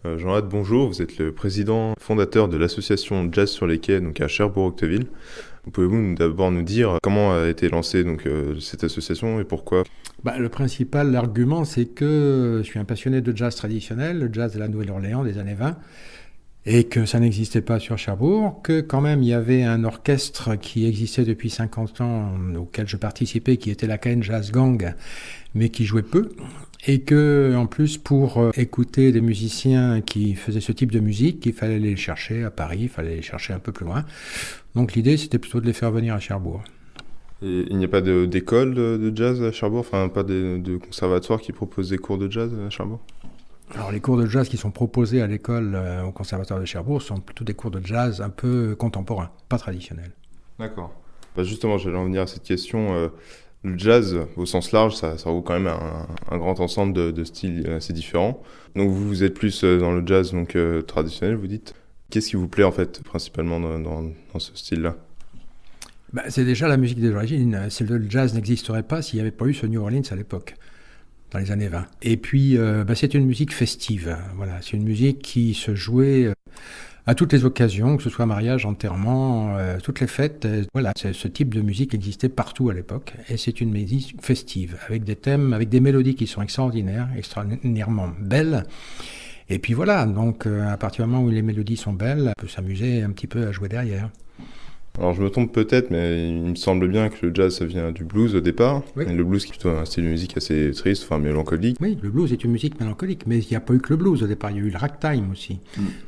Jean-Had, bonjour, vous êtes le président fondateur de l'association Jazz sur les quais, donc à Cherbourg-Octeville. Pouvez-vous d'abord nous dire comment a été lancée cette association et pourquoi? Le principal argument, c'est que je suis un passionné de jazz traditionnel, le jazz de la Nouvelle-Orléans des années 20, et que ça n'existait pas sur Cherbourg, que quand même il y avait un orchestre qui existait depuis 50 ans, auquel je participais, qui était la Caen Jazz Gang, mais qui jouait peu, et que en plus pour écouter des musiciens qui faisaient ce type de musique, il fallait les chercher à Paris, il fallait les chercher un peu plus loin. Donc l'idée, c'était plutôt de les faire venir à Cherbourg. Et il n'y a pas d'école de jazz à Cherbourg, enfin pas de conservatoire qui propose des cours de jazz à Cherbourg? Alors les cours de jazz qui sont proposés à l'école au conservatoire de Cherbourg sont plutôt des cours de jazz un peu contemporains, pas traditionnels. D'accord. Justement, j'allais en venir à cette question. Le jazz, au sens large, ça regroupe quand même un grand ensemble de styles assez différents. Donc vous êtes plus dans le jazz traditionnel, vous dites. Qu'est-ce qui vous plaît en fait principalement dans ce style-là? C'est déjà la musique des origines. Le jazz n'existerait pas s'il n'y avait pas eu ce New Orleans à l'époque, dans les années 20. Et puis, c'est une musique festive. Voilà, c'est une musique qui se jouait à toutes les occasions, que ce soit mariage, enterrement, toutes les fêtes. Voilà, ce type de musique existait partout à l'époque. Et c'est une musique festive, avec des thèmes, avec des mélodies qui sont extraordinairement belles. Et puis voilà, donc à partir du moment où les mélodies sont belles, on peut s'amuser un petit peu à jouer derrière. Alors je me trompe peut-être, mais il me semble bien que le jazz ça vient du blues au départ. Oui. Et le blues qui est plutôt un style de musique assez triste, enfin mélancolique. Oui, le blues est une musique mélancolique, mais il n'y a pas eu que le blues au départ, il y a eu le ragtime aussi.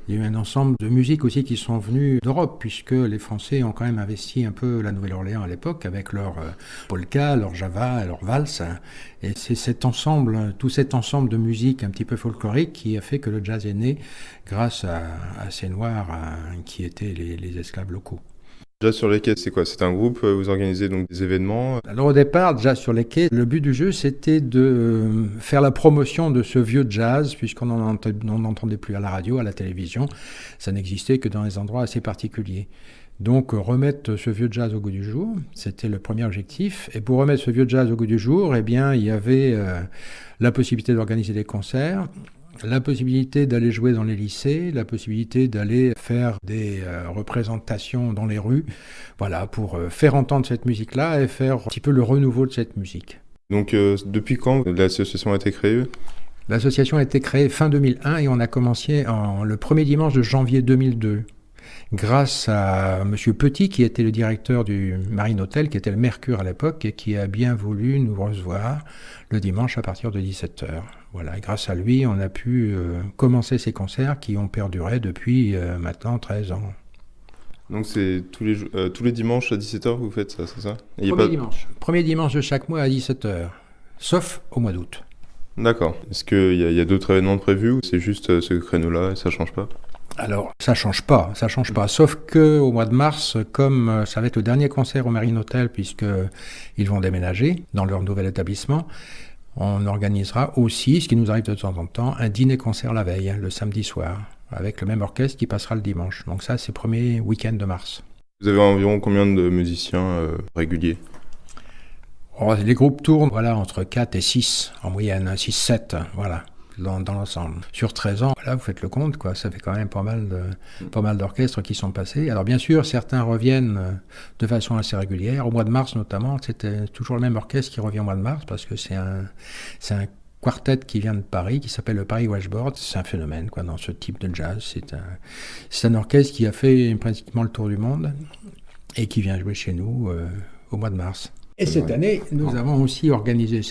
Il y a eu un ensemble de musiques aussi qui sont venues d'Europe, puisque les Français ont quand même investi un peu la Nouvelle-Orléans à l'époque, avec leur polka, leur java, leur valse. Et c'est tout cet ensemble de musique un petit peu folklorique qui a fait que le jazz est né grâce à ces Noirs qui étaient les esclaves locaux. Jazz sur les quais, c'est quoi? C'est un groupe, vous organisez donc des événements? Alors au départ, Jazz sur les quais, le but du jeu, c'était de faire la promotion de ce vieux jazz, puisqu'on n'entendait plus à la radio, à la télévision. Ça n'existait que dans des endroits assez particuliers. Donc remettre ce vieux jazz au goût du jour, c'était le premier objectif. Et pour remettre ce vieux jazz au goût du jour, il y avait la possibilité d'organiser des concerts, la possibilité d'aller jouer dans les lycées, la possibilité d'aller faire des représentations dans les rues, voilà, pour faire entendre cette musique-là et faire un petit peu le renouveau de cette musique. Donc depuis quand l'association a été créée? L'association a été créée fin 2001 et on a commencé le premier dimanche de janvier 2002. Grâce à M. Petit, qui était le directeur du Marine Hotel, qui était le Mercure à l'époque, et qui a bien voulu nous recevoir le dimanche à partir de 17h. Voilà, et grâce à lui, on a pu commencer ces concerts qui ont perduré depuis maintenant 13 ans. Donc c'est tous les dimanches à 17h que vous faites ça, c'est ça? Premier dimanche de chaque mois à 17h, sauf au mois d'août. D'accord. Est-ce qu'il y a d'autres événements prévus ou c'est juste ce créneau-là et ça change pas? Alors, ça change pas, sauf que au mois de mars, comme ça va être le dernier concert au Marine Hotel, puisqu'ils vont déménager dans leur nouvel établissement, on organisera aussi, ce qui nous arrive de temps en temps, un dîner-concert la veille, le samedi soir, avec le même orchestre qui passera le dimanche. Donc ça, c'est le premier week-end de mars. Vous avez environ combien de musiciens réguliers? Les groupes tournent entre 4 et 6 en moyenne, 6-7, voilà. Dans l'ensemble. Sur 13 ans, là, vous faites le compte, quoi. Ça fait quand même pas mal d'orchestres qui sont passés. Alors, bien sûr, certains reviennent de façon assez régulière. Au mois de mars, notamment, c'était toujours le même orchestre qui revient au mois de mars parce que c'est un quartet qui vient de Paris, qui s'appelle le Paris Washboard. C'est un phénomène, quoi, dans ce type de jazz. C'est un orchestre qui a fait pratiquement le tour du monde et qui vient jouer chez nous au mois de mars. Et cette année, nous avons aussi organisé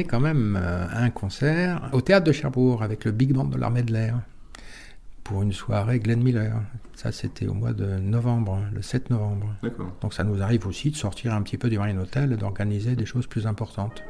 quand même un concert au Théâtre de Cherbourg avec le Big Band de l'Armée de l'Air pour une soirée Glenn Miller. Ça, c'était au mois de novembre, le 7 novembre. D'accord. Donc ça nous arrive aussi de sortir un petit peu du Marine Hotel et d'organiser des choses plus importantes.